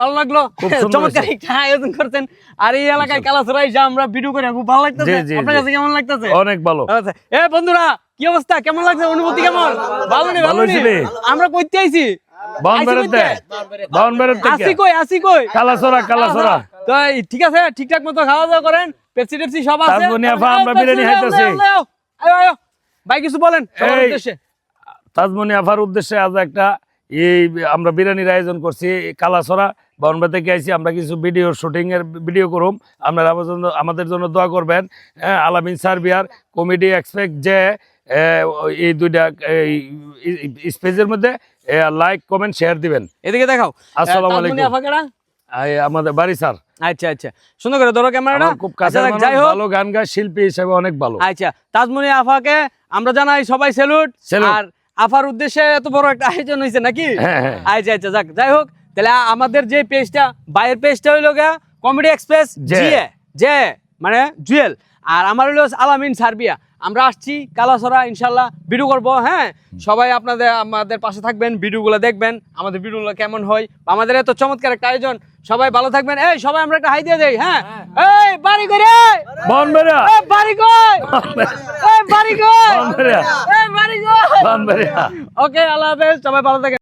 ভালো লাগলো, চমৎকার একটা আয়োজন করছেন। আর এই এলাকায় কালাছড়ায় যা আমরা ভিডিও করে খুব ভালো লাগতেছে। আপনার কাছে কেমন লাগতেছে? অনেক ভালো। আচ্ছা বন্ধুরা, কি অবস্থা, কেমন লাগছে, অনুভূতি কেমন? ভালো নেই, ভালো নেই। আমরা কইতে আইছি আসি কই কালাছড়া। তো ঠিক আছে, ঠিকঠাক মতো খাওয়া দাওয়া করেন, পেপসি টেপসি সব আছে। তাজমনি আফা, আমরা বিরিয়ানি খাইতেছি। আয়ো ভাই, কিছু বলেন সবার উদ্দেশ্যে। তাজমনি আফার উদ্দেশ্যে আজ একটা আমরা বিরিয়ানির আয়োজন করছি কালাছড়া বাউনবা থেকে আইছি। আমরা কিছু ভিডিও শুটিং এর ভিডিও করুম, আপনারা আমাদের জন্য দোয়া করবেন। আলামিন সার্বিয়ার কমেডি এক্সপেক্ট যে এই দুইটা স্পেজের মধ্যে লাইক কমেন্ট শেয়ার দিবেন। এদিকে দেখাও। আসসালামু আলাইকুম। আমাদের বাড়ি স্যার। আচ্ছা সুন্দর করে ধরো ক্যামেরাটা। খুব কাছে, ভালো গান গায়, শিল্পী হিসেবে অনেক ভালো। আচ্ছা, তাজমনি আফাকে আমরা জানাই সবাই স্যালুট। আর আফার উদ্দেশ্যে এত বড় একটা আয়োজন হয়েছে নাকি? আচ্ছা যাক, যাই হোক, তাহলে আমাদের যে পেজটা, বাইরের পেজটা হইলো গা কমেডি এক্সপ্রেস যে মানে জুয়েল, আর আমার হইলো আলামিন সার্বিয়া। আমরা আসছি কালাছড়া, ইনশাল্লাহ ভিডিও করবো। হ্যাঁ, সবাই আমাদের পাশে থাকবেন, ভিডিওগুলো দেখবেন, আমাদের ভিডিওগুলো কেমন হয়। আমাদের এত চমৎকার একটা আয়োজন, সবাই ভালো থাকবেন। এই সবাই আমরা একটা হাই দিয়ে দেই। হ্যাঁ, এই বাড়ি কই রে, বনবেরা, এই বাড়ি কই, এই বাড়ি কই, বনবেরা, এই বাড়ি কই, বনবেরা। ওকে, আল্লাহ হাফেজ, সবাই ভালো থাকেন।